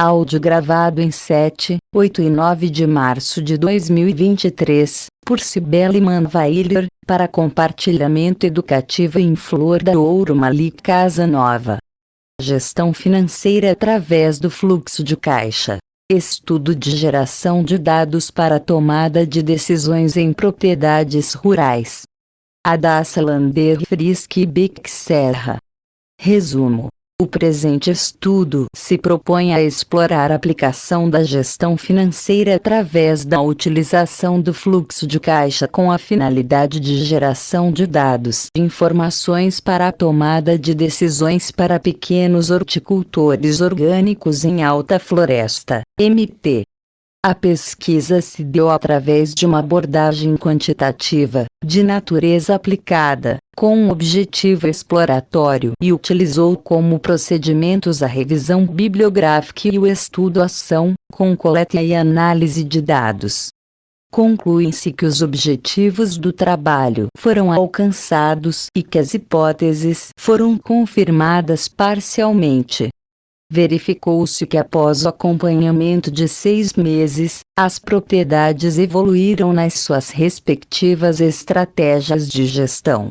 Áudio gravado em 7, 8 e 9 de março de 2023, por Cibele Manweiler, para compartilhamento educativo em Flor da Ouro Malik Casa Nova. Gestão financeira através do fluxo de caixa. Estudo de geração de dados para tomada de decisões em propriedades rurais. Adassa Lander Frisk Bic Serra. Resumo. O presente estudo se propõe a explorar a aplicação da gestão financeira através da utilização do fluxo de caixa com a finalidade de geração de dados e informações para a tomada de decisões para pequenos horticultores orgânicos em Alta Floresta, MP. A pesquisa se deu através de uma abordagem quantitativa, de natureza aplicada, com um objetivo exploratório e utilizou como procedimentos a revisão bibliográfica e o estudo-ação, com coleta e análise de dados. Conclui-se que os objetivos do trabalho foram alcançados e que as hipóteses foram confirmadas parcialmente. Verificou-se que após o acompanhamento de 6 meses, as propriedades evoluíram nas suas respectivas estratégias de gestão.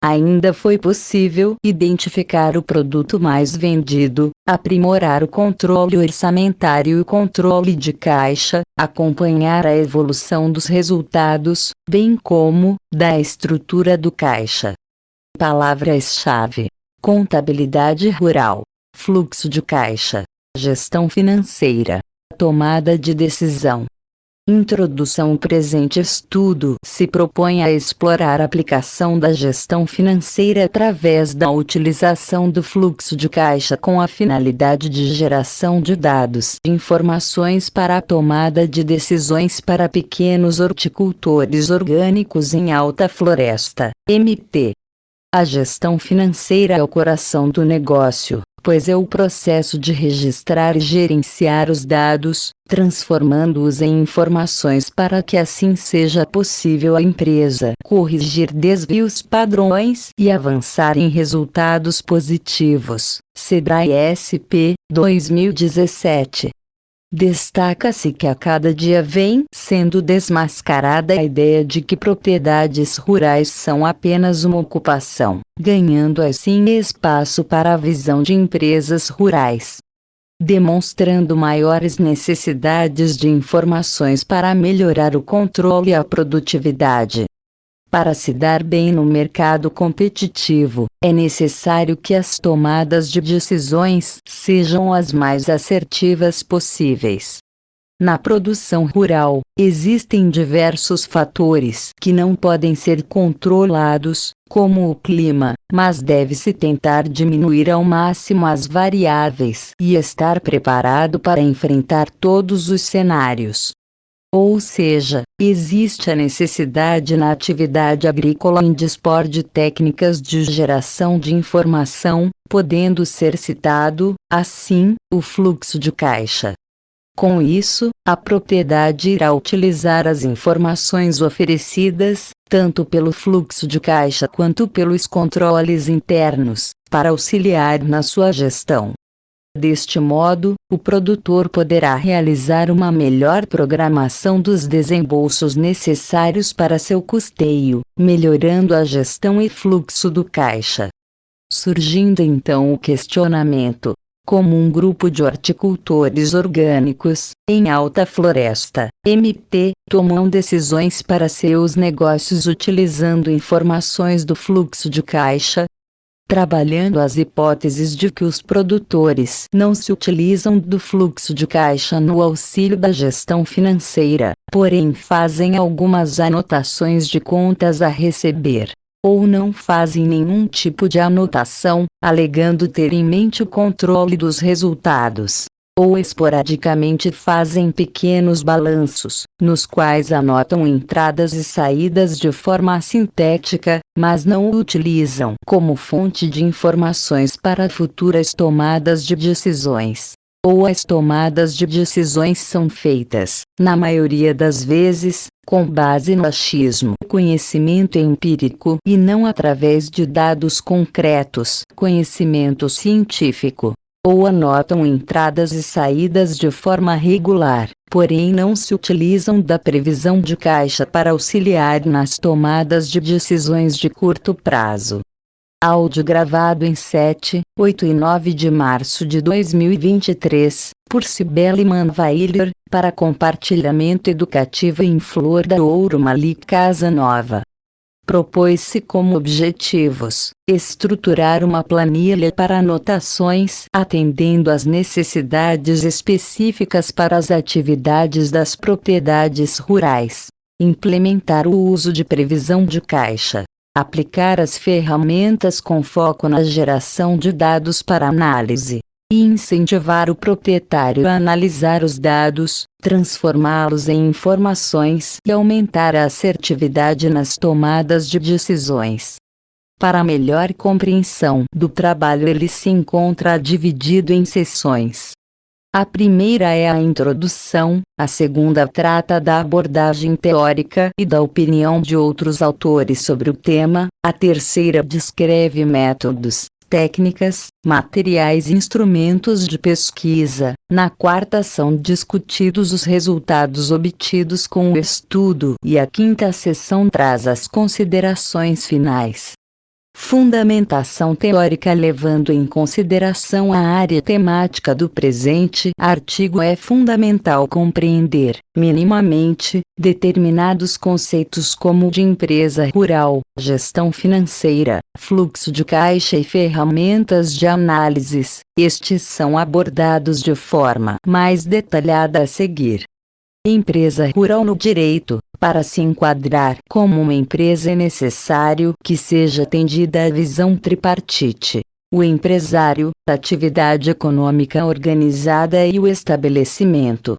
Ainda foi possível identificar o produto mais vendido, aprimorar o controle orçamentário e o controle de caixa, acompanhar a evolução dos resultados, bem como da estrutura do caixa. Palavras-chave: contabilidade rural, fluxo de caixa, gestão financeira, tomada de decisão. Introdução. O presente estudo se propõe a explorar a aplicação da gestão financeira através da utilização do fluxo de caixa com a finalidade de geração de dados e informações para a tomada de decisões para pequenos horticultores orgânicos em Alta Floresta, MP. A gestão financeira é o coração do negócio, pois é o processo de registrar e gerenciar os dados, transformando-os em informações para que assim seja possível a empresa corrigir desvios padrões e avançar em resultados positivos. Sebrae SP, 2017. Destaca-se que a cada dia vem sendo desmascarada a ideia de que propriedades rurais são apenas uma ocupação, ganhando assim espaço para a visão de empresas rurais, demonstrando maiores necessidades de informações para melhorar o controle e a produtividade. Para se dar bem no mercado competitivo, é necessário que as tomadas de decisões sejam as mais assertivas possíveis. Na produção rural, existem diversos fatores que não podem ser controlados, como o clima, mas deve-se tentar diminuir ao máximo as variáveis e estar preparado para enfrentar todos os cenários. Ou seja, existe a necessidade na atividade agrícola em dispor de técnicas de geração de informação, podendo ser citado, assim, o fluxo de caixa. Com isso, a propriedade irá utilizar as informações oferecidas, tanto pelo fluxo de caixa quanto pelos controles internos, para auxiliar na sua gestão. Deste modo, o produtor poderá realizar uma melhor programação dos desembolsos necessários para seu custeio, melhorando a gestão e fluxo do caixa. Surgindo então o questionamento: como um grupo de horticultores orgânicos, em Alta Floresta, MP, tomam decisões para seus negócios utilizando informações do fluxo de caixa? Trabalhando as hipóteses de que os produtores não se utilizam do fluxo de caixa no auxílio da gestão financeira, porém fazem algumas anotações de contas a receber, ou não fazem nenhum tipo de anotação, alegando ter em mente o controle dos resultados, ou esporadicamente fazem pequenos balanços, nos quais anotam entradas e saídas de forma sintética, mas não o utilizam como fonte de informações para futuras tomadas de decisões. Ou as tomadas de decisões são feitas, na maioria das vezes, com base no achismo, conhecimento empírico e não através de dados concretos, conhecimento científico. ou anotam entradas e saídas de forma regular, porém não se utilizam da previsão de caixa para auxiliar nas tomadas de decisões de curto prazo. Áudio gravado em 7, 8 e 9 de março de 2023, por Cibele Manweiler, para compartilhamento educativo em Flor da Ouro Malik Casa Nova. Propôs-se como objetivos, estruturar uma planilha para anotações atendendo às necessidades específicas para as atividades das propriedades rurais, implementar o uso de previsão de caixa, aplicar as ferramentas com foco na geração de dados para análise, e incentivar o proprietário a analisar os dados, transformá-los em informações e aumentar a assertividade nas tomadas de decisões. Para melhor compreensão do trabalho, ele se encontra dividido em sessões. A primeira é a introdução, a segunda trata da abordagem teórica e da opinião de outros autores sobre o tema, a terceira descreve métodos, técnicas, materiais e instrumentos de pesquisa, na quarta são discutidos os resultados obtidos com o estudo e a quinta sessão traz as considerações finais. Fundamentação teórica levando em consideração a área temática do presente artigo. É fundamental compreender, minimamente, determinados conceitos como de empresa rural, gestão financeira, fluxo de caixa e ferramentas de análises. Estes são abordados de forma mais detalhada a seguir. Empresa rural no direito. Para se enquadrar como uma empresa é necessário que seja atendida a visão tripartite: o empresário, a atividade econômica organizada e o estabelecimento.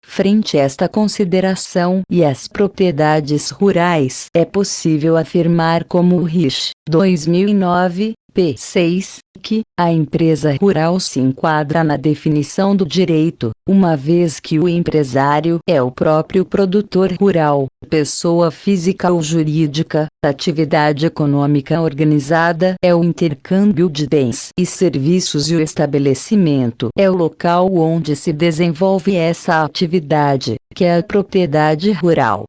Frente a esta consideração e às propriedades rurais, é possível afirmar como o Rich, 2009, p. 6, que a empresa rural se enquadra na definição do direito, uma vez que o empresário é o próprio produtor rural, pessoa física ou jurídica. A atividade econômica organizada é o intercâmbio de bens e serviços e o estabelecimento é o local onde se desenvolve essa atividade, que é a propriedade rural.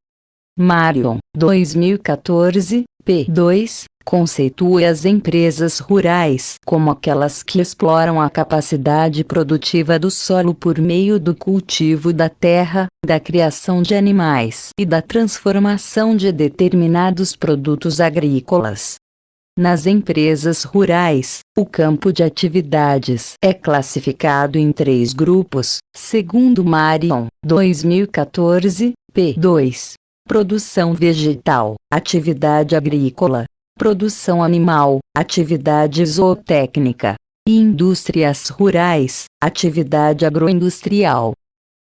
Marion, 2014, p. 2, conceitua as empresas rurais como aquelas que exploram a capacidade produtiva do solo por meio do cultivo da terra, da criação de animais e da transformação de determinados produtos agrícolas. Nas empresas rurais, o campo de atividades é classificado em 3 grupos, segundo Marion, 2014, p. 2. Produção vegetal, atividade agrícola, produção animal, atividade zootécnica, e indústrias rurais, atividade agroindustrial.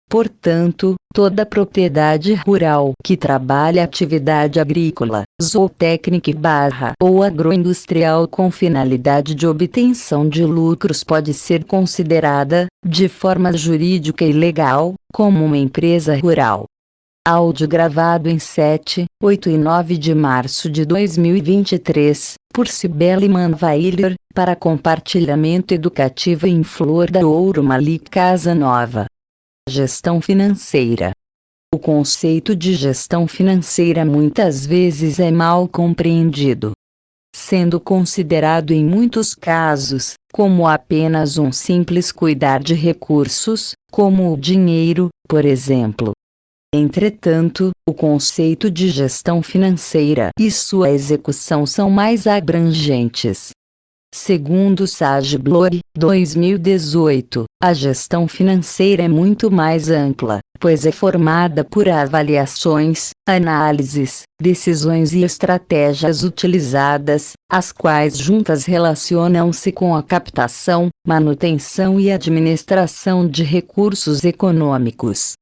Portanto, toda propriedade rural que trabalha atividade agrícola, zootécnica ou agroindustrial com finalidade de obtenção de lucros pode ser considerada, de forma jurídica e legal, como uma empresa rural. Áudio gravado em 7, 8 e 9 de março de 2023, por Cibele Manweiler, para compartilhamento educativo em Flor da Ouro Malik Casa Nova. Gestão financeira. O conceito de gestão financeira muitas vezes é mal compreendido, sendo considerado em muitos casos como apenas um simples cuidar de recursos, como o dinheiro, por exemplo. Entretanto, o conceito de gestão financeira e sua execução são mais abrangentes. Segundo Sage Bloor, 2018, a gestão financeira é muito mais ampla, pois é formada por avaliações, análises, decisões e estratégias utilizadas, as quais juntas relacionam-se com a captação, manutenção e administração de recursos econômicos.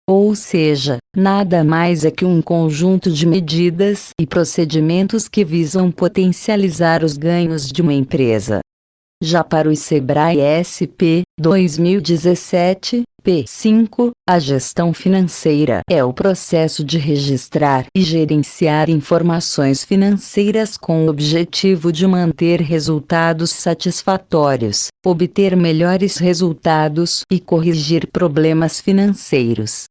Ou seja, nada mais é que um conjunto de medidas e procedimentos que visam potencializar os ganhos de uma empresa. Já para o Sebrae SP, 2017, P5. A gestão financeira é o processo de registrar e gerenciar informações financeiras com o objetivo de manter resultados satisfatórios, obter melhores resultados e corrigir problemas financeiros.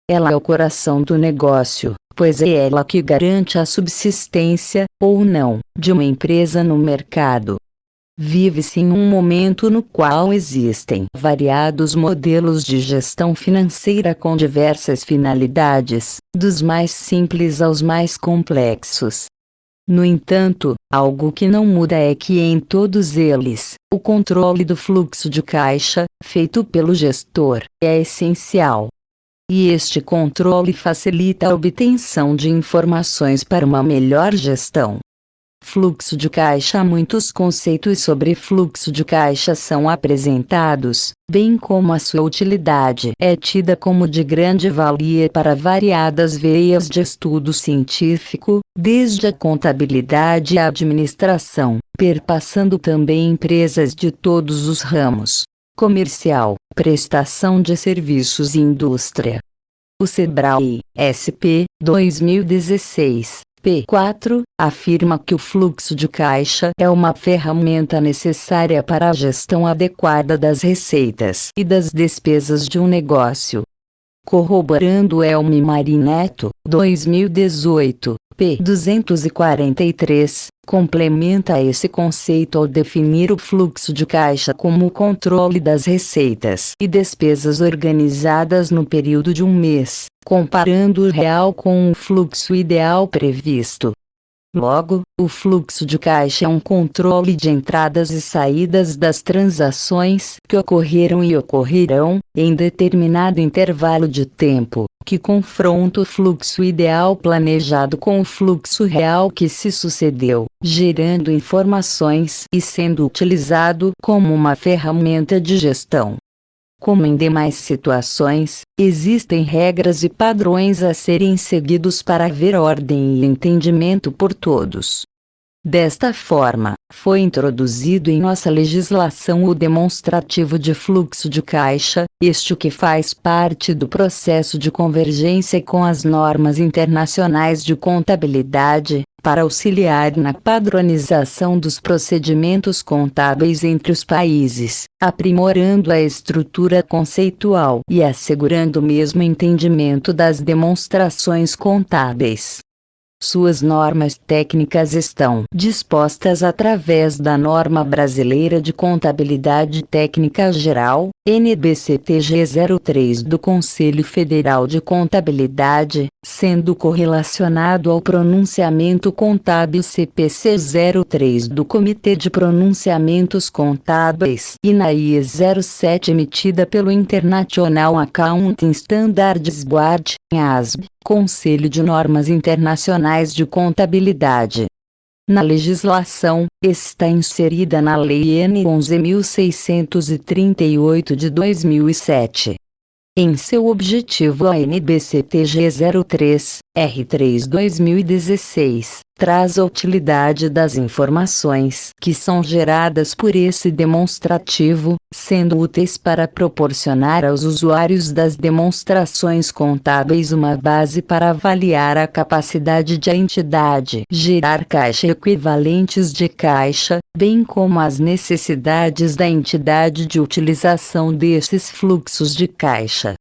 Ela é o coração do negócio, pois é ela que garante a subsistência, ou não, de uma empresa no mercado. Vive-se em um momento no qual existem variados modelos de gestão financeira com diversas finalidades, dos mais simples aos mais complexos. No entanto, algo que não muda é que em todos eles, o controle do fluxo de caixa, feito pelo gestor, é essencial. E este controle facilita a obtenção de informações para uma melhor gestão. Fluxo de caixa. Muitos conceitos sobre fluxo de caixa são apresentados, bem como a sua utilidade é tida como de grande valia para variadas veias de estudo científico, desde a contabilidade à administração, perpassando também empresas de todos os ramos: comercial, prestação de serviços e indústria. O Sebrae, SP, 2016. P4, afirma que o fluxo de caixa é uma ferramenta necessária para a gestão adequada das receitas e das despesas de um negócio. Corroborando Elmi Marineto, 2018, p. 243, complementa esse conceito ao definir o fluxo de caixa como o controle das receitas e despesas organizadas no período de um mês, comparando o real com o fluxo ideal previsto. Logo, o fluxo de caixa é um controle de entradas e saídas das transações que ocorreram e ocorrerão, em determinado intervalo de tempo, que confronta o fluxo ideal planejado com o fluxo real que se sucedeu, gerando informações e sendo utilizado como uma ferramenta de gestão. Como em demais situações, existem regras e padrões a serem seguidos para haver ordem e entendimento por todos. Desta forma, foi introduzido em nossa legislação o demonstrativo de fluxo de caixa, este que faz parte do processo de convergência com as normas internacionais de contabilidade, para auxiliar na padronização dos procedimentos contábeis entre os países, aprimorando a estrutura conceitual e assegurando o mesmo entendimento das demonstrações contábeis. Suas normas técnicas estão dispostas através da Norma Brasileira de Contabilidade Técnica Geral, NBCTG 03 do Conselho Federal de Contabilidade, sendo correlacionado ao Pronunciamento Contábil CPC 03 do Comitê de Pronunciamentos Contábeis e na IE 07 emitida pelo International Accounting Standards Board, ASB, Conselho de Normas Internacionais de Contabilidade. Na legislação, está inserida na Lei N. 11.638 de 2007. Em seu objetivo, a NBCTG 03, R3 2016, traz a utilidade das informações que são geradas por esse demonstrativo, sendo úteis para proporcionar aos usuários das demonstrações contábeis uma base para avaliar a capacidade de a entidade gerar caixa e equivalentes de caixa, bem como as necessidades da entidade de utilização desses fluxos de caixa.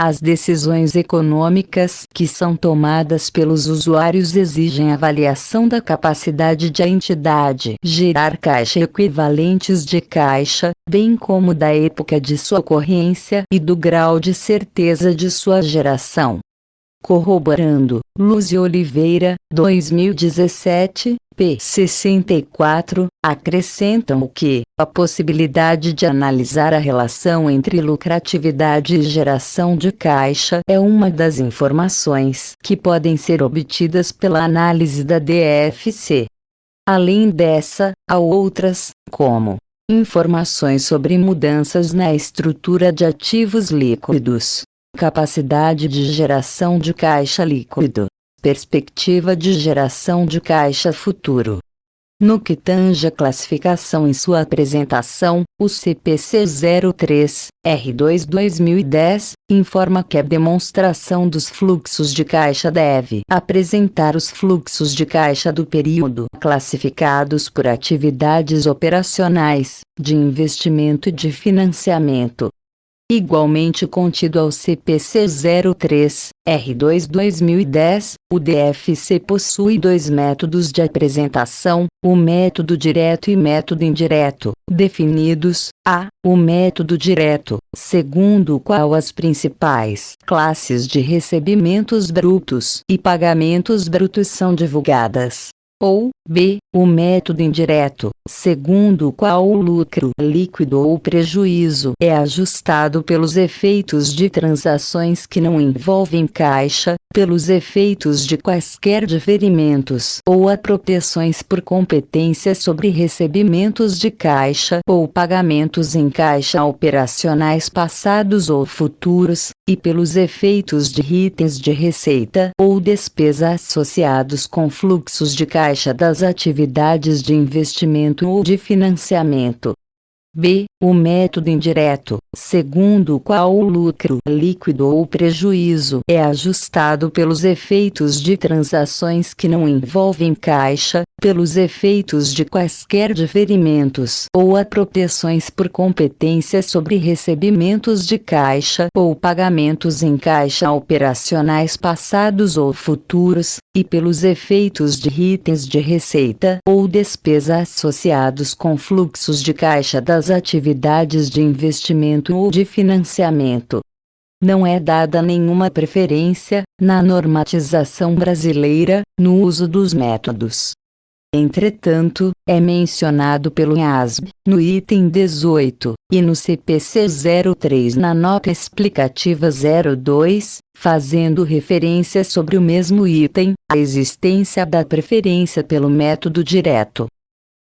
As decisões econômicas que são tomadas pelos usuários exigem avaliação da capacidade de a entidade gerar caixa e equivalentes de caixa, bem como da época de sua ocorrência e do grau de certeza de sua geração. Corroborando, Luz e Oliveira, 2017, p. 64, acrescentam que a possibilidade de analisar a relação entre lucratividade e geração de caixa é uma das informações que podem ser obtidas pela análise da DFC. Além dessa, há outras, como informações sobre mudanças na estrutura de ativos líquidos, capacidade de geração de caixa líquido, perspectiva de geração de caixa futuro. No que tange a classificação em sua apresentação, o CPC 03-R2/2010 informa que a demonstração dos fluxos de caixa deve apresentar os fluxos de caixa do período classificados por atividades operacionais, de investimento e de financiamento. Igualmente contido ao CPC 03-R2/2010, o DFC possui dois métodos de apresentação, o método direto e método indireto, definidos: a. O método direto, segundo o qual as principais classes de recebimentos brutos e pagamentos brutos são divulgadas. Ou, b. O método indireto, segundo o qual o lucro líquido ou prejuízo é ajustado pelos efeitos de transações que não envolvem caixa, pelos efeitos de quaisquer diferimentos ou apropriações por competência sobre recebimentos de caixa ou pagamentos em caixa operacionais passados ou futuros, e pelos efeitos de itens de receita ou despesa associados com fluxos de caixa das atividades de investimento ou de financiamento. b. O método indireto, segundo o qual o lucro líquido ou prejuízo é ajustado pelos efeitos de transações que não envolvem caixa, pelos efeitos de quaisquer diferimentos ou apropriações por competência sobre recebimentos de caixa ou pagamentos em caixa operacionais passados ou futuros, e pelos efeitos de itens de receita ou despesa associados com fluxos de caixa das atividades de investimento ou de financiamento. Não é dada nenhuma preferência, na normatização brasileira, no uso dos métodos. Entretanto, é mencionado pelo IASB, no item 18, e no CPC 03 na nota explicativa 02, fazendo referência sobre o mesmo item, a existência da preferência pelo método direto.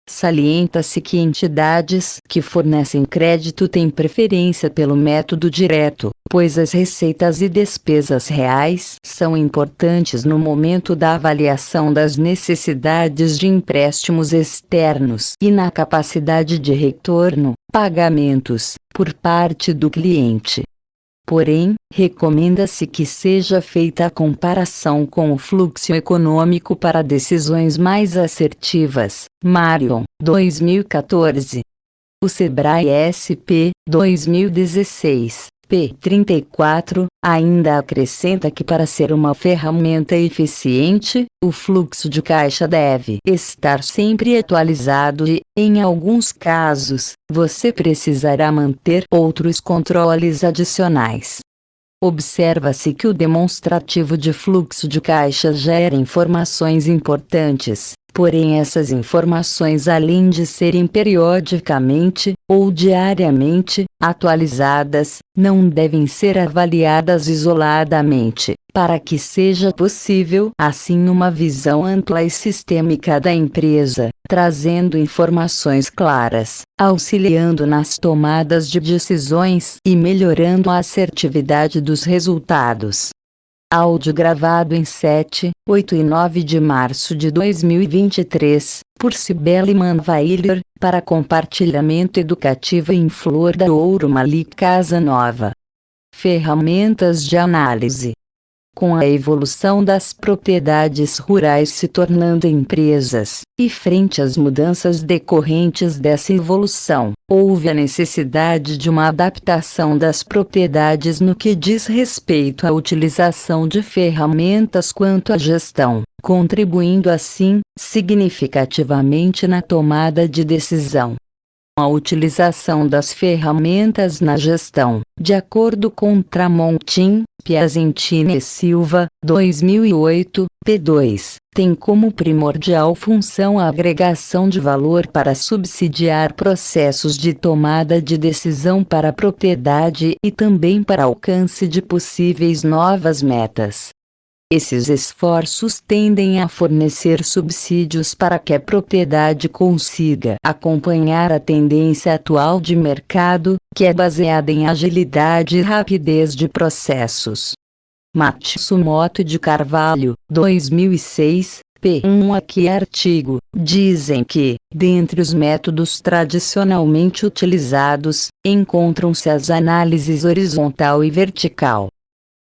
Salienta-se que entidades que fornecem crédito têm preferência pelo método direto, pois as receitas e despesas reais são importantes no momento da avaliação das necessidades de empréstimos externos e na capacidade de retorno, pagamentos, por parte do cliente. Porém, recomenda-se que seja feita a comparação com o fluxo econômico para decisões mais assertivas. Marion, 2014. O Sebrae SP, 2016, p. 34, ainda acrescenta que para ser uma ferramenta eficiente, o fluxo de caixa deve estar sempre atualizado e, em alguns casos, você precisará manter outros controles adicionais. Observa-se que o demonstrativo de fluxo de caixa gera informações importantes, porém essas informações, além de serem periodicamente, ou diariamente, atualizadas, não devem ser avaliadas isoladamente, para que seja possível, assim, uma visão ampla e sistêmica da empresa, trazendo informações claras, auxiliando nas tomadas de decisões e melhorando a assertividade dos resultados. Áudio gravado em 7, 8 e 9 de março de 2023, por Cibele Manweiler, para compartilhamento educativo em Flor da Ouro Malik Casa Nova. Ferramentas de análise. Com a evolução das propriedades rurais se tornando empresas, e frente às mudanças decorrentes dessa evolução, houve a necessidade de uma adaptação das propriedades no que diz respeito à utilização de ferramentas quanto à gestão, contribuindo assim, significativamente na tomada de decisão. A utilização das ferramentas na gestão, de acordo com Tramontim, Piacentini e Silva, 2008, p. 2, tem como primordial função a agregação de valor para subsidiar processos de tomada de decisão para a propriedade e também para alcance de possíveis novas metas. Esses esforços tendem a fornecer subsídios para que a propriedade consiga acompanhar a tendência atual de mercado, que é baseada em agilidade e rapidez de processos. Matsumoto de Carvalho, 2006, P1 aqui artigo, dizem que, dentre os métodos tradicionalmente utilizados, encontram-se as análises horizontal e vertical.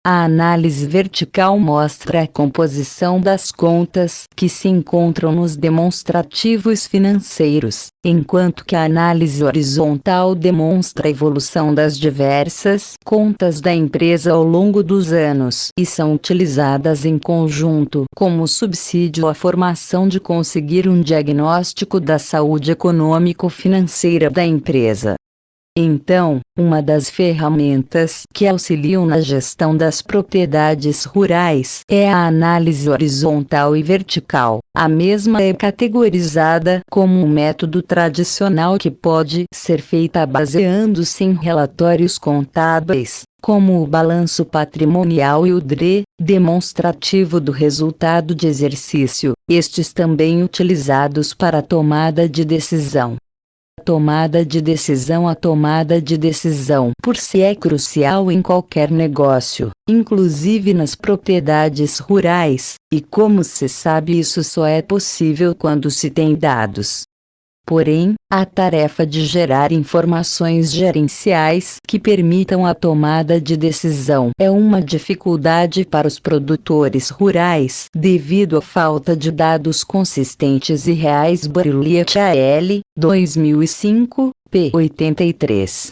A análise vertical mostra a composição das contas que se encontram nos demonstrativos financeiros, enquanto que a análise horizontal demonstra a evolução das diversas contas da empresa ao longo dos anos e são utilizadas em conjunto como subsídio à formação de conseguir um diagnóstico da saúde econômico-financeira da empresa. Então, uma das ferramentas que auxiliam na gestão das propriedades rurais é a análise horizontal e vertical. A mesma é categorizada como um método tradicional que pode ser feita baseando-se em relatórios contábeis, como o balanço patrimonial e o DRE, demonstrativo do resultado de exercício, estes também utilizados para a tomada de decisão. A tomada de decisão por si é crucial em qualquer negócio, inclusive nas propriedades rurais, e como se sabe isso só é possível quando se tem dados. Porém, a tarefa de gerar informações gerenciais que permitam a tomada de decisão é uma dificuldade para os produtores rurais devido à falta de dados consistentes e reais. Borliet A.L., 2005, p. 83.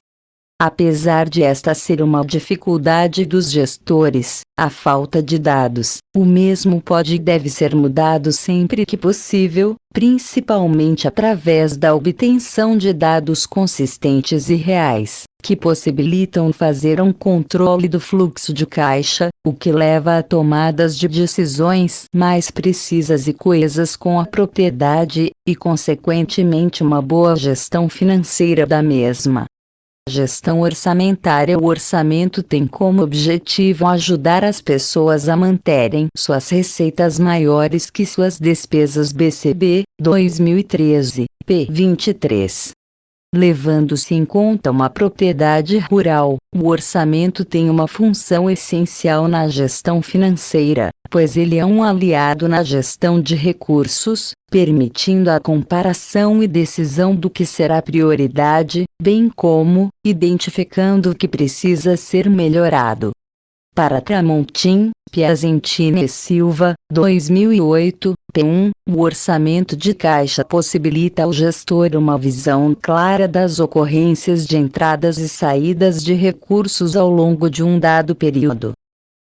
Apesar de esta ser uma dificuldade dos gestores, a falta de dados, o mesmo pode e deve ser mudado sempre que possível, principalmente através da obtenção de dados consistentes e reais, que possibilitam fazer um controle do fluxo de caixa, o que leva a tomadas de decisões mais precisas e coesas com a propriedade, e consequentemente uma boa gestão financeira da mesma. Gestão orçamentária. O orçamento tem como objetivo ajudar as pessoas a manterem suas receitas maiores que suas despesas. BCB, 2013, p. 23. Levando-se em conta uma propriedade rural, o orçamento tem uma função essencial na gestão financeira, pois ele é um aliado na gestão de recursos, permitindo a comparação e decisão do que será prioridade, bem como identificando o que precisa ser melhorado. Para Tramontim, Piacentini e Silva, 2008, p. 1, o orçamento de caixa possibilita ao gestor uma visão clara das ocorrências de entradas e saídas de recursos ao longo de um dado período.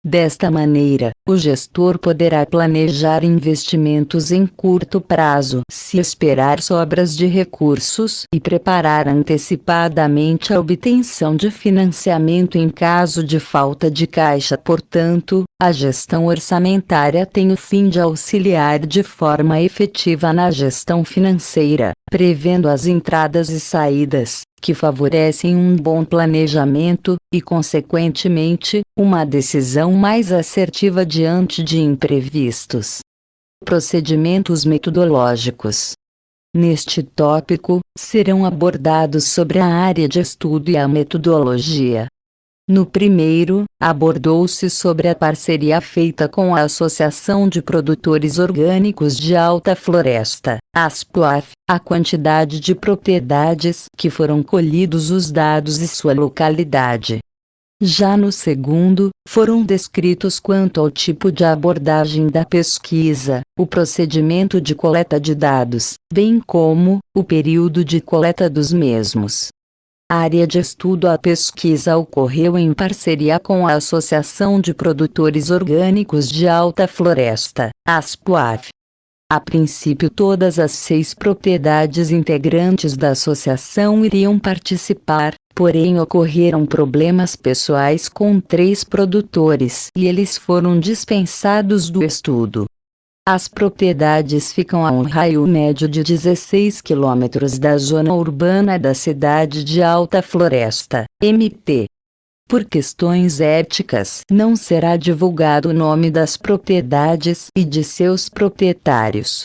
Desta maneira, o gestor poderá planejar investimentos em curto prazo, se esperar sobras de recursos, e preparar antecipadamente a obtenção de financiamento em caso de falta de caixa. Portanto, a gestão orçamentária tem o fim de auxiliar de forma efetiva na gestão financeira, prevendo as entradas e saídas, que favorecem um bom planejamento, e consequentemente, uma decisão mais assertiva diante de imprevistos. Procedimentos metodológicos. Neste tópico, serão abordados sobre a área de estudo e a metodologia. No primeiro, abordou-se sobre a parceria feita com a Associação de Produtores Orgânicos de Alta Floresta, ASPOAF, a quantidade de propriedades que foram colhidos os dados e sua localidade. Já no segundo, foram descritos quanto ao tipo de abordagem da pesquisa, o procedimento de coleta de dados, bem como o período de coleta dos mesmos. A área de estudo. A pesquisa ocorreu em parceria com a Associação de Produtores Orgânicos de Alta Floresta, ASPOAF. A princípio, todas as 6 propriedades integrantes da associação iriam participar, porém ocorreram problemas pessoais com 3 produtores e eles foram dispensados do estudo. As propriedades ficam a um raio médio de 16 quilômetros da zona urbana da cidade de Alta Floresta, MP. Por questões éticas, não será divulgado o nome das propriedades e de seus proprietários.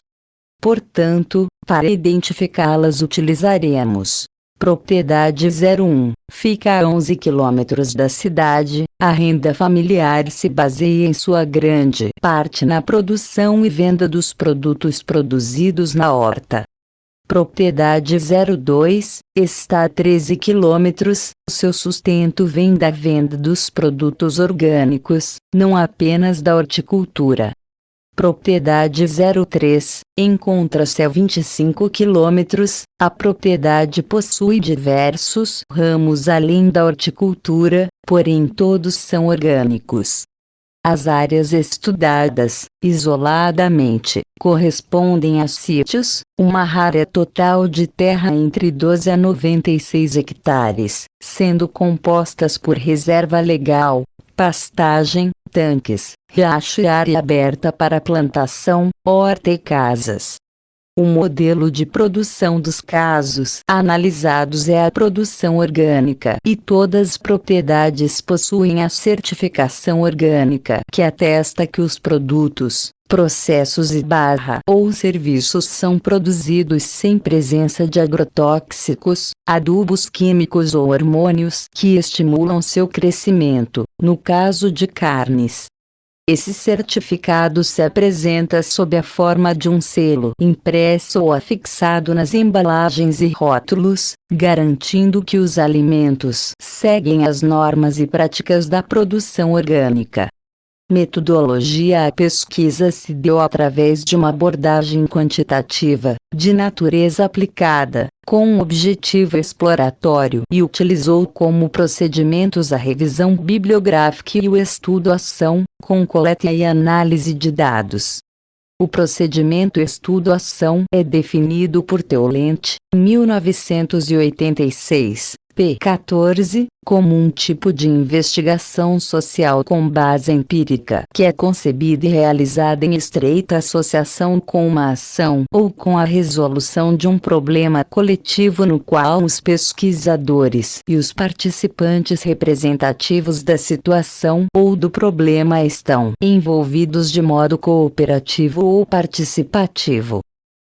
Portanto, para identificá-las utilizaremos Propriedade 01. Fica a 11 quilômetros da cidade. A renda familiar se baseia em sua grande parte na produção e venda dos produtos produzidos na horta. Propriedade 02. Está a 13 quilômetros. Seu sustento vem da venda dos produtos orgânicos, não apenas da horticultura. Propriedade 03. Encontra-se a 25 quilômetros. A propriedade possui diversos ramos além da horticultura, porém todos são orgânicos. As áreas estudadas, isoladamente, correspondem a sítios, uma área total de terra entre 12 a 96 hectares, sendo compostas por reserva legal, pastagem, tanques, riacho e área aberta para plantação, horta e casas. O modelo de produção dos casos analisados é a produção orgânica e todas as propriedades possuem a certificação orgânica que atesta que os produtos, processos ou serviços são produzidos sem presença de agrotóxicos, adubos químicos ou hormônios que estimulam seu crescimento, no caso de carnes. Esse certificado se apresenta sob a forma de um selo impresso ou afixado nas embalagens e rótulos, garantindo que os alimentos seguem as normas e práticas da produção orgânica. Metodologia: a pesquisa se deu através de uma abordagem quantitativa, de natureza aplicada, com um objetivo exploratório e utilizou como procedimentos a revisão bibliográfica e o estudo-ação, com coleta e análise de dados. O procedimento estudo-ação é definido por Teolente, 1986, p. 14, como um tipo de investigação social com base empírica que é concebida e realizada em estreita associação com uma ação ou com a resolução de um problema coletivo no qual os pesquisadores e os participantes representativos da situação ou do problema estão envolvidos de modo cooperativo ou participativo.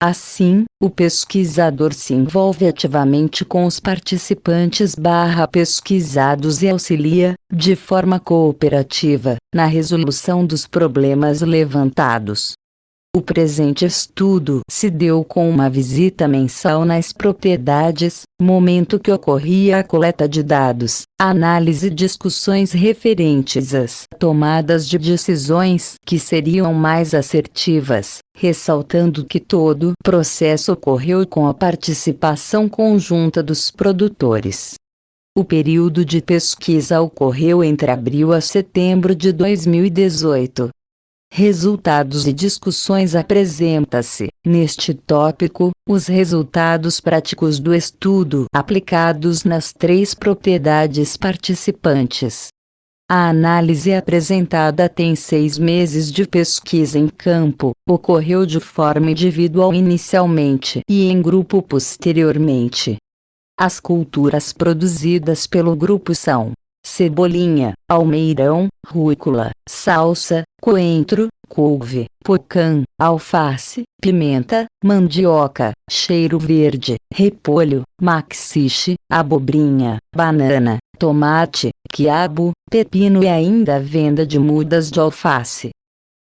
Assim, o pesquisador se envolve ativamente com os participantes/pesquisados e auxilia, de forma cooperativa, na resolução dos problemas levantados. O presente estudo se deu com uma visita mensal nas propriedades, momento que ocorria a coleta de dados, análise e discussões referentes às tomadas de decisões que seriam mais assertivas, ressaltando que todo o processo ocorreu com a participação conjunta dos produtores. O período de pesquisa ocorreu entre abril a setembro de 2018. Resultados e discussões: apresenta-se, neste tópico, os resultados práticos do estudo aplicados nas 3 propriedades participantes. A análise apresentada tem 6 meses de pesquisa em campo, ocorreu de forma individual inicialmente e em grupo posteriormente. As culturas produzidas pelo grupo são cebolinha, almeirão, rúcula, salsa, coentro, couve, pocã, alface, pimenta, mandioca, cheiro verde, repolho, maxixe, abobrinha, banana, tomate, quiabo, pepino e ainda a venda de mudas de alface.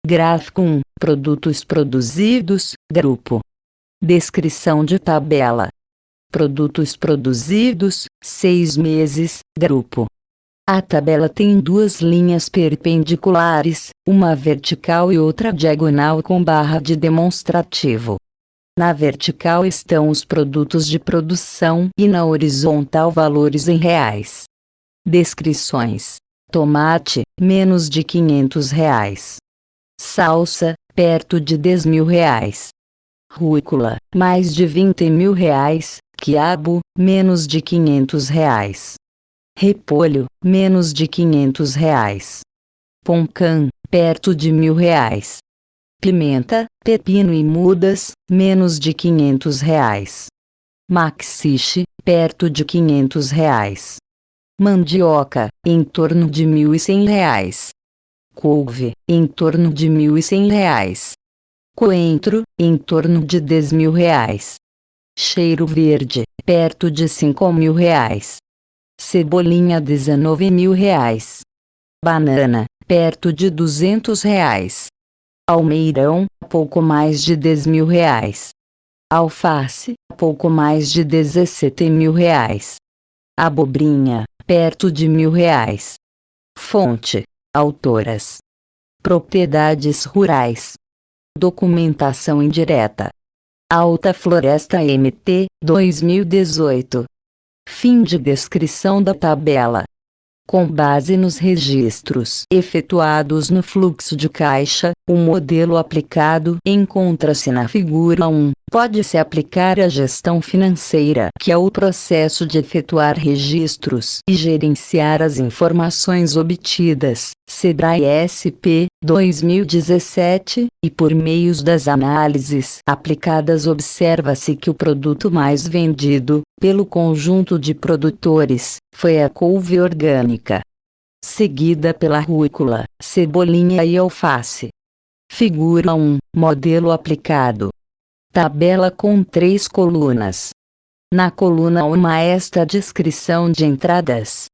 Gráfico 1. Produtos produzidos, grupo. Descrição de tabela. Produtos produzidos, 6 meses, grupo. A tabela tem 2 linhas perpendiculares, uma vertical e outra diagonal com barra de demonstrativo. Na vertical estão os produtos de produção e na horizontal valores em reais. Descrições: tomate, menos de R$ 500. Salsa, perto de R$ 10.000. Rúcula, mais de R$ 20.000. Quiabo, menos de R$ 500. Repolho, menos de R$ 500. Poncã, perto de R$ 1.000. Pimenta, pepino e mudas, menos de R$ 500. Maxixe, perto de R$ 500. Mandioca, em torno de R$ 1.100. Couve, em torno de R$ 1.100. Coentro, em torno de R$ 10.000. Cheiro verde, perto de R$ 5.000. Cebolinha R$ 19.000. Banana, perto de R$ 200. Almeirão, pouco mais de R$ 10.000. Alface, pouco mais de R$ 17.000. Abobrinha, perto de R$ 1.000. Fonte: autoras. Propriedades rurais. Documentação indireta. Alta Floresta MT, 2018. Fim de descrição da tabela. Com base nos registros efetuados no fluxo de caixa, o modelo aplicado encontra-se na figura 1. Pode-se aplicar à gestão financeira, que é o processo de efetuar registros e gerenciar as informações obtidas, Sebrae SP, 2017, e por meios das análises aplicadas observa-se que o produto mais vendido, pelo conjunto de produtores, foi a couve orgânica, seguida pela rúcula, cebolinha e alface. Figura 1, modelo aplicado. Tabela com 3 colunas. Na coluna 1 esta descrição de entradas.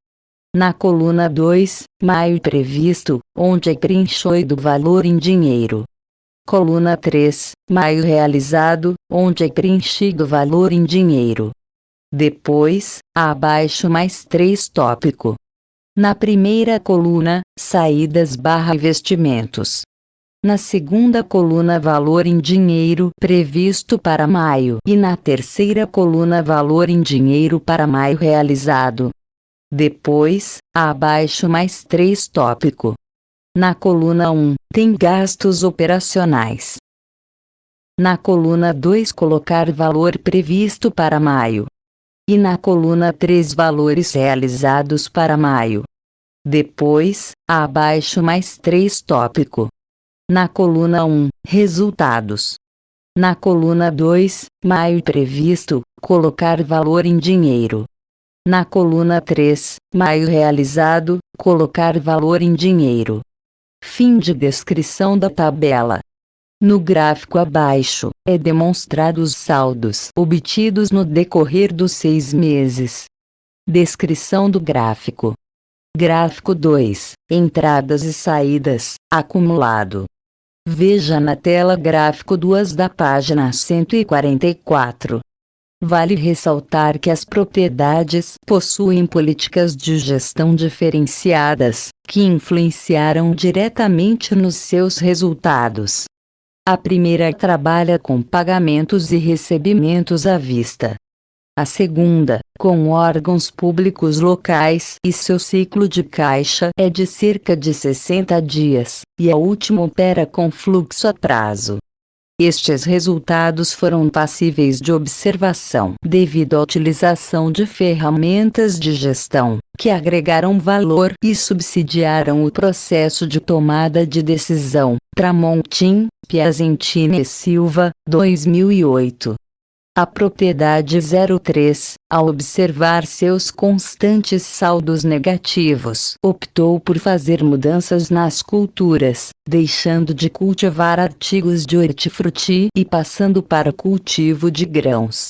Na coluna 2, maio previsto, onde é preenchido o valor em dinheiro. Coluna 3, maio realizado, onde é preenchido o valor em dinheiro. Depois, abaixo mais 3 tópico. Na primeira coluna, saídas/investimentos. Na segunda coluna valor em dinheiro previsto para maio e na terceira coluna valor em dinheiro para maio realizado. Depois, abaixo mais 3 tópico. Na coluna 1, tem gastos operacionais. Na coluna 2 colocar valor previsto para maio. E na coluna 3 valores realizados para maio. Depois, abaixo mais 3 tópico. Na coluna 1, resultados. Na coluna 2, maio previsto, colocar valor em dinheiro. Na coluna 3, maio realizado, colocar valor em dinheiro. Fim de descrição da tabela. No gráfico abaixo, é demonstrado os saldos obtidos no decorrer dos 6 meses. Descrição do gráfico. Gráfico 2, entradas e saídas, acumulado. Veja na tela gráfico 2 da página 144. Vale ressaltar que as propriedades possuem políticas de gestão diferenciadas, que influenciaram diretamente nos seus resultados. A primeira trabalha com pagamentos e recebimentos à vista. A segunda, com órgãos públicos locais e seu ciclo de caixa é de cerca de 60 dias, e a última opera com fluxo a prazo. Estes resultados foram passíveis de observação devido à utilização de ferramentas de gestão, que agregaram valor e subsidiaram o processo de tomada de decisão. Tramontim, Piacentini e Silva, 2008. A propriedade 03, ao observar seus constantes saldos negativos, optou por fazer mudanças nas culturas, deixando de cultivar artigos de hortifruti e passando para cultivo de grãos.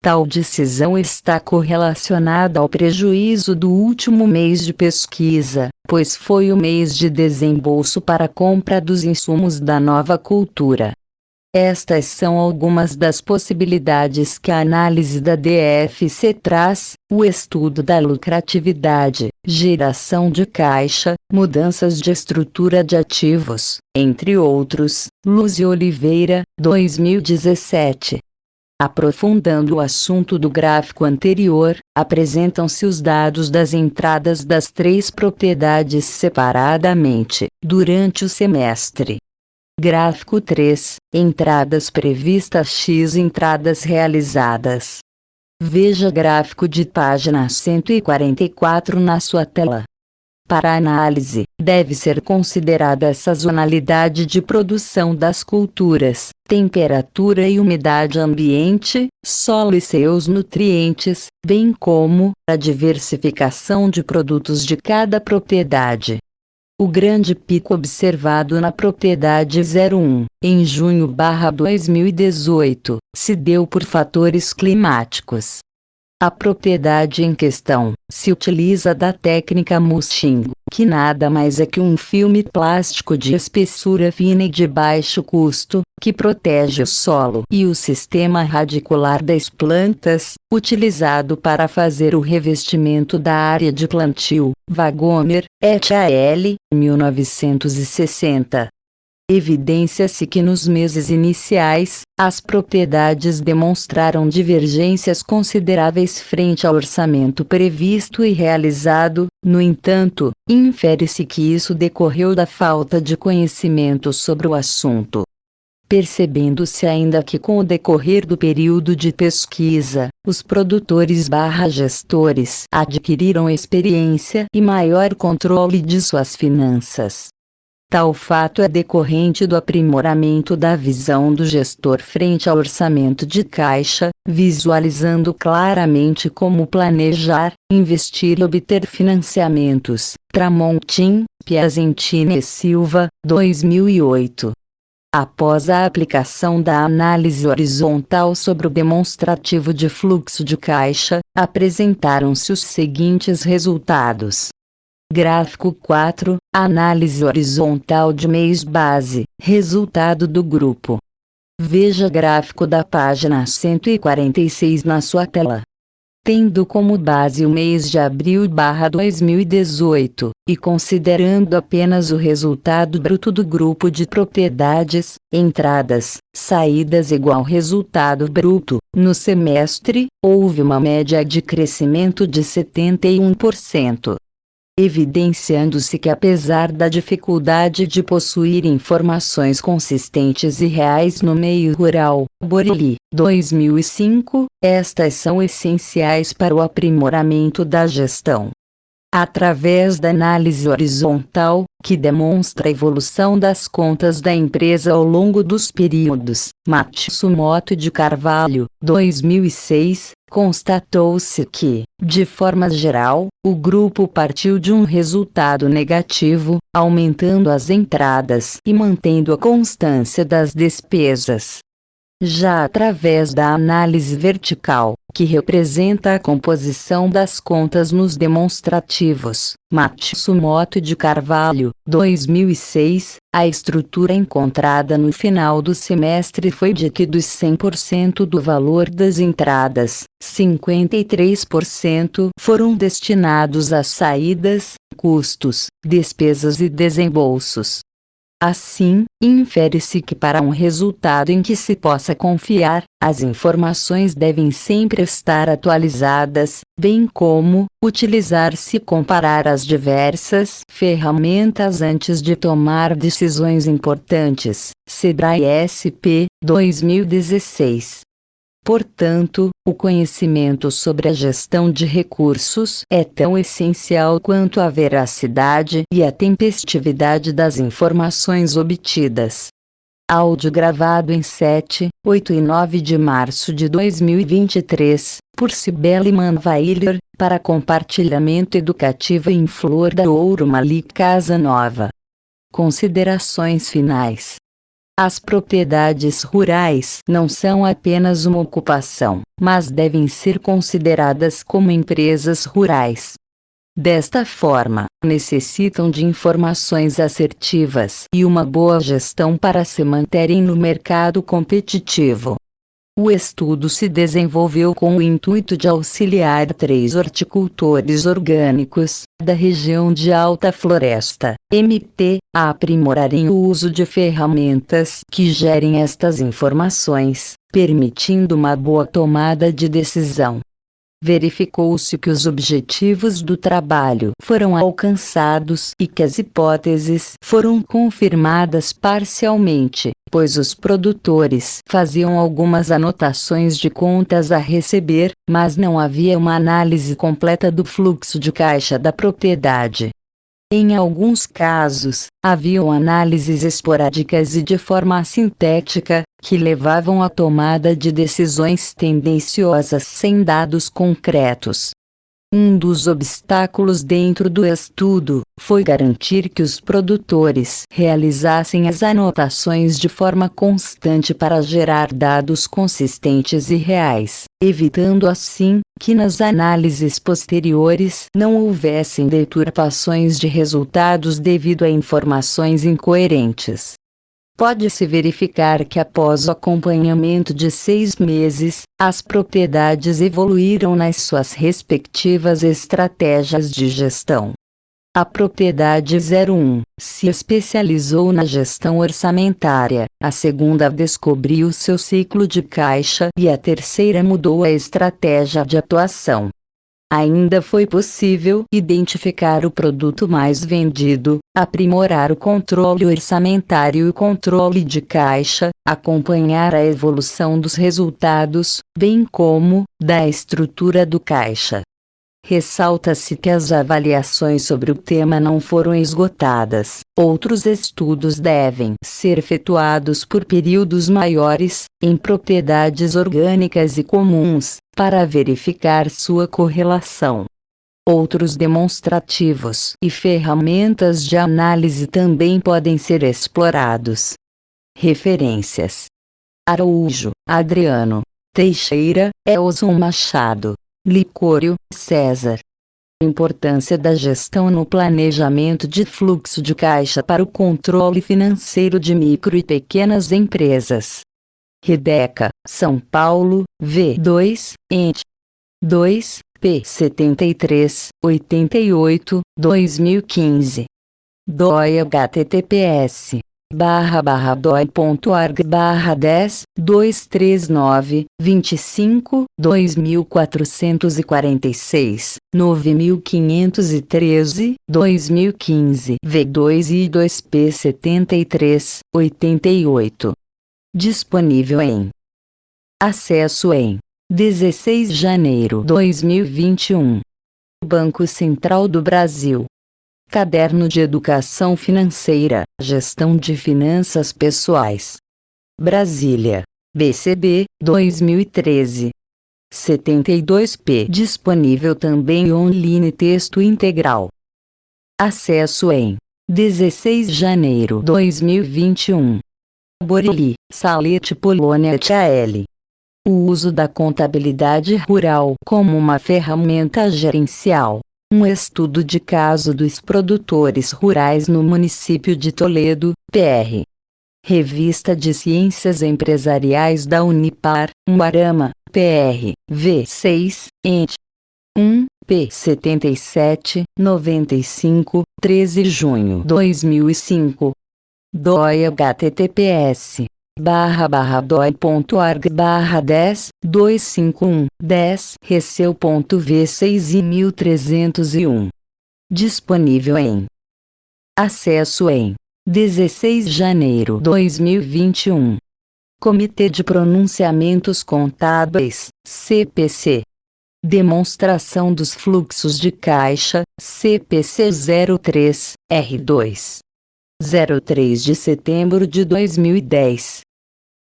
Tal decisão está correlacionada ao prejuízo do último mês de pesquisa, pois foi o mês de desembolso para a compra dos insumos da nova cultura. Estas são algumas das possibilidades que a análise da DFC traz: o estudo da lucratividade, geração de caixa, mudanças de estrutura de ativos, entre outros. Lúcia Oliveira, 2017. Aprofundando o assunto do gráfico anterior, apresentam-se os dados das entradas das 3 propriedades separadamente, durante o semestre. Gráfico 3, entradas previstas x entradas realizadas. Veja gráfico de página 144 na sua tela. Para análise, deve ser considerada a sazonalidade de produção das culturas, temperatura e umidade ambiente, solo e seus nutrientes, bem como a diversificação de produtos de cada propriedade. O grande pico observado na propriedade 01, em junho/2018, se deu por fatores climáticos. A propriedade em questão se utiliza da técnica mulching, que nada mais é que um filme plástico de espessura fina e de baixo custo, que protege o solo e o sistema radicular das plantas, utilizado para fazer o revestimento da área de plantio. Wagner, et al., 1960. Evidencia-se que nos meses iniciais, as propriedades demonstraram divergências consideráveis frente ao orçamento previsto e realizado. No entanto, infere-se que isso decorreu da falta de conhecimento sobre o assunto. Percebendo-se ainda que com o decorrer do período de pesquisa, os produtores/gestores adquiriram experiência e maior controle de suas finanças. Tal fato é decorrente do aprimoramento da visão do gestor frente ao orçamento de caixa, visualizando claramente como planejar, investir e obter financiamentos. Tramontim, Piacentini e Silva, 2008. Após a aplicação da análise horizontal sobre o demonstrativo de fluxo de caixa, apresentaram-se os seguintes resultados. Gráfico 4, análise horizontal de mês base, resultado do grupo. Veja gráfico da página 146 na sua tela. Tendo como base o mês de abril/2018, e considerando apenas o resultado bruto do grupo de propriedades, entradas, saídas igual resultado bruto, no semestre, houve uma média de crescimento de 71%. Evidenciando-se que apesar da dificuldade de possuir informações consistentes e reais no meio rural, Borelli, 2005, estas são essenciais para o aprimoramento da gestão. Através da análise horizontal, que demonstra a evolução das contas da empresa ao longo dos períodos, Matsumoto de Carvalho, 2006, constatou-se que, de forma geral, o grupo partiu de um resultado negativo, aumentando as entradas e mantendo a constância das despesas. Já através da análise vertical, que representa a composição das contas nos demonstrativos, Matsumoto de Carvalho, 2006, a estrutura encontrada no final do semestre foi de que dos 100% do valor das entradas, 53% foram destinados a saídas, custos, despesas e desembolsos. Assim, infere-se que para um resultado em que se possa confiar, as informações devem sempre estar atualizadas, bem como utilizar-se e comparar as diversas ferramentas antes de tomar decisões importantes. Sebrae SP, 2016. Portanto, o conhecimento sobre a gestão de recursos é tão essencial quanto a veracidade e a tempestividade das informações obtidas. Áudio gravado em 7, 8 e 9 de março de 2023, por Cibele Manweiler, para compartilhamento educativo em Flor da Ouro Malik Casa Nova. Considerações finais. As propriedades rurais não são apenas uma ocupação, mas devem ser consideradas como empresas rurais. Desta forma, necessitam de informações assertivas e uma boa gestão para se manterem no mercado competitivo. O estudo se desenvolveu com o intuito de auxiliar 3 horticultores orgânicos, da região de Alta Floresta, MP, a aprimorarem o uso de ferramentas que gerem estas informações, permitindo uma boa tomada de decisão. Verificou-se que os objetivos do trabalho foram alcançados e que as hipóteses foram confirmadas parcialmente, pois os produtores faziam algumas anotações de contas a receber, mas não havia uma análise completa do fluxo de caixa da propriedade. Em alguns casos, haviam análises esporádicas e de forma sintética, que levavam à tomada de decisões tendenciosas sem dados concretos. Um dos obstáculos dentro do estudo foi garantir que os produtores realizassem as anotações de forma constante para gerar dados consistentes e reais, evitando assim que nas análises posteriores não houvessem deturpações de resultados devido a informações incoerentes. Pode-se verificar que após o acompanhamento de 6 meses, as propriedades evoluíram nas suas respectivas estratégias de gestão. A propriedade 01 se especializou na gestão orçamentária, a segunda descobriu seu ciclo de caixa e a terceira mudou a estratégia de atuação. Ainda foi possível identificar o produto mais vendido, aprimorar o controle orçamentário e o controle de caixa, acompanhar a evolução dos resultados, bem como da estrutura do caixa. Ressalta-se que as avaliações sobre o tema não foram esgotadas. Outros estudos devem ser efetuados por períodos maiores, em propriedades orgânicas e comuns, para verificar sua correlação. Outros demonstrativos e ferramentas de análise também podem ser explorados. Referências: Araújo, Adriano. Teixeira, Elson Machado. Licório, César. Importância da gestão no planejamento de fluxo de caixa para o controle financeiro de micro e pequenas empresas. Redeca, São Paulo, V2, ent. 2, p. 73, 88, 2015. DOI https doi.org/10 239 25 2446 9513 2015 V2 e 2P 73 88. Disponível em acesso em 16 de janeiro 2021. Banco Central do Brasil. Caderno de Educação Financeira, Gestão de Finanças Pessoais. Brasília. BCB, 2013. 72p. Disponível também online texto integral. Acesso em 16 de janeiro 2021. Borelli, Salete Polônia Tchal. O uso da contabilidade rural como uma ferramenta gerencial. Um estudo de caso dos produtores rurais no município de Toledo, PR. Revista de Ciências Empresariais da Unipar, Umuarama, PR, V6, ent. 1, p. 77, 95, 13 de junho 2005. DOI https doi.org/10 251 10 receu.v6 e 1301. Disponível em acesso em 16 de janeiro 2021. Comitê de Pronunciamentos Contábeis, CPC. Demonstração dos fluxos de caixa, CPC 03, R2. 03 de setembro de 2010.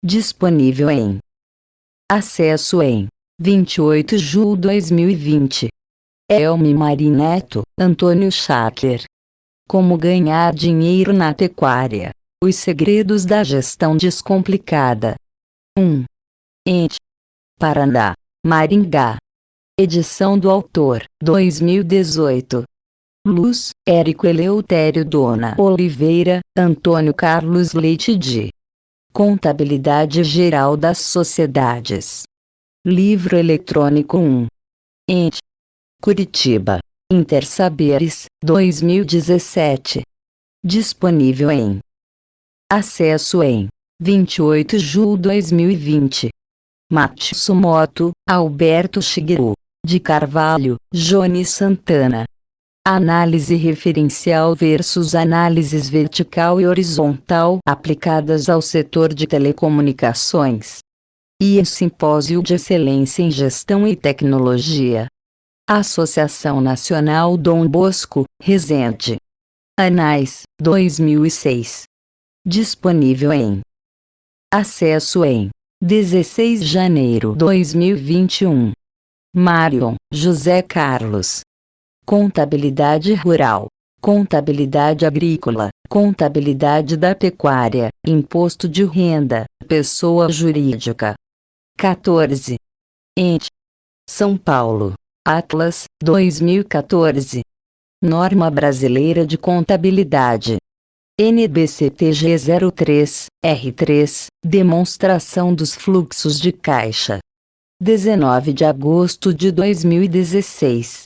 Disponível em acesso em 28 de julho de 2020. Elmi Marineto, Antônio Schackler. Como ganhar dinheiro na pecuária. Os segredos da gestão descomplicada. 1. Ent. Paraná, Maringá. Edição do autor, 2018. Luz, Érico Eleutério Dona Oliveira, Antônio Carlos Leite de Contabilidade Geral das Sociedades. Livro eletrônico 1. Ent. Curitiba. Intersaberes, 2017. Disponível em acesso em 28 de julho de 2020. Matsumoto, Alberto Shigeru. De Carvalho, Johnny Santana. Análise referencial versus análises vertical e horizontal aplicadas ao setor de telecomunicações. E Simpósio de Excelência em Gestão e Tecnologia. Associação Nacional Dom Bosco, Resende. Anais, 2006. Disponível em acesso em 16 de janeiro 2021. Marion José Carlos. Contabilidade rural, contabilidade agrícola, contabilidade da pecuária, imposto de renda, pessoa jurídica. 14. Ente. São Paulo. Atlas, 2014. Norma Brasileira de Contabilidade. NBCTG 03, R3, Demonstração dos fluxos de caixa. 19 de agosto de 2016.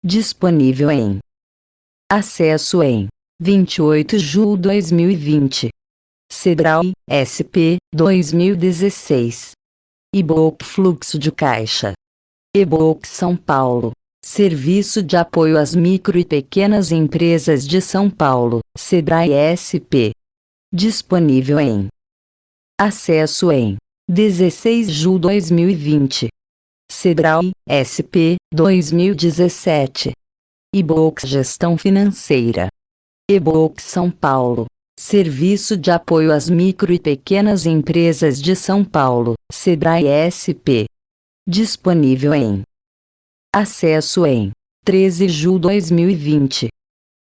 Disponível em acesso em 28 de julho de 2020. Cedral, SP, 2016. E-book Fluxo de Caixa. E-book São Paulo. Serviço de Apoio às Micro e Pequenas Empresas de São Paulo, Sebrae SP. Disponível em acesso em 16 de julho de 2020. Sebrae, SP, 2017. E-book Gestão Financeira. E-book São Paulo. Serviço de Apoio às Micro e Pequenas Empresas de São Paulo, Sebrae SP. Disponível em acesso em 13 de julho de 2020.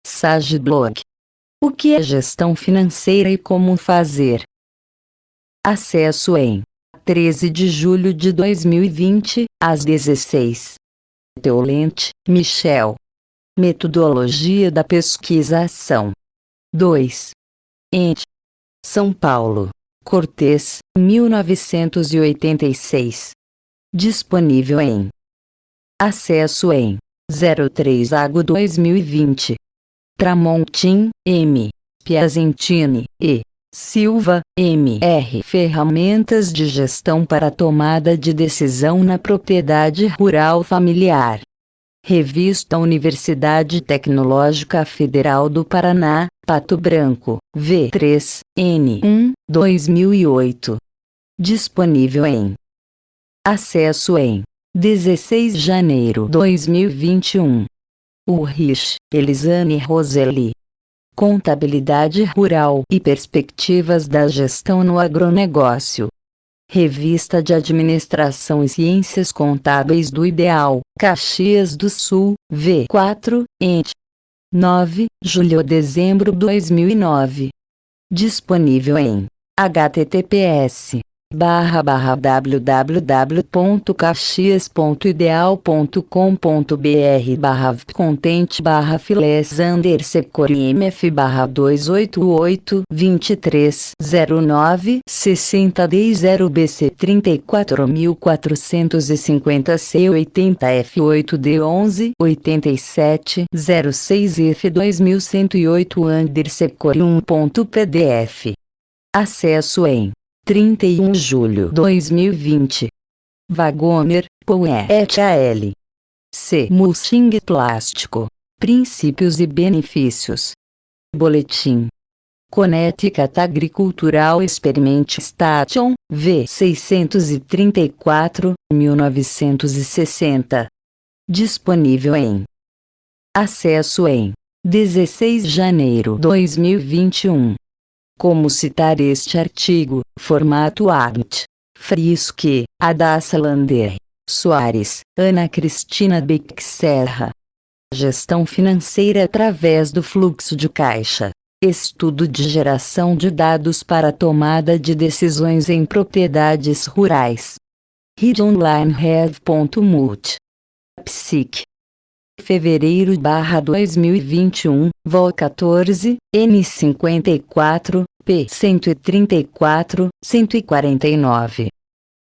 SageBlog. O que é gestão financeira e como fazer? Acesso em 13 de julho de 2020, às 16. Teolente, Michel. Metodologia da pesquisação. 2. Ente. São Paulo. Cortês, 1986. Disponível em acesso em 03 de agosto de 2020. Tramontim, M. Piacentini, E. Silva, M.R. Ferramentas de gestão para tomada de decisão na propriedade rural familiar. Revista Universidade Tecnológica Federal do Paraná, Pato Branco, V3, N1, 2008. Disponível em acesso em 16 de janeiro de 2021. Ulrich, Elisane Roseli. Contabilidade Rural e Perspectivas da Gestão no Agronegócio. Revista de Administração e Ciências Contábeis do Ideal, Caxias do Sul, V4, ent. 9, julho a dezembro de 2009. Disponível em https://www.caxias.ideal.com.br/content/files_content/288-2309-60D0BC 34000-80F8D11-87-06F2108-1.pdf. Acesso em 31 de julho de 2020. Wagoner, Paul et al. C. Mulching Plástico. Princípios e benefícios. Boletim. Connecticut Agricultural Experiment Station, V. 634, 1960. Disponível em acesso em 16 de janeiro de 2021. Como citar este artigo? Formato ART. Frisch, Adassa Lander. Soares, Ana Cristina Beck Serra. Gestão financeira através do fluxo de caixa. Estudo de geração de dados para tomada de decisões em propriedades rurais. readonlinerev.mult. Psic. Fevereiro/2021, vol 14, N54, P 134, 149.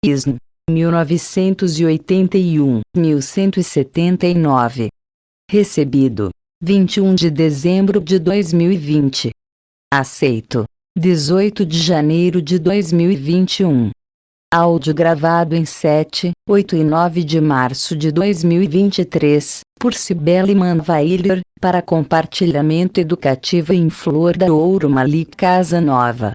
ISN 1981-1179. Recebido 21 de dezembro de 2020. Aceito 18 de janeiro de 2021. Áudio gravado em 7, 8 e 9 de março de 2023, por Cibele Manweiler, para compartilhamento educativo em Flor da Ouro Malik Casa Nova.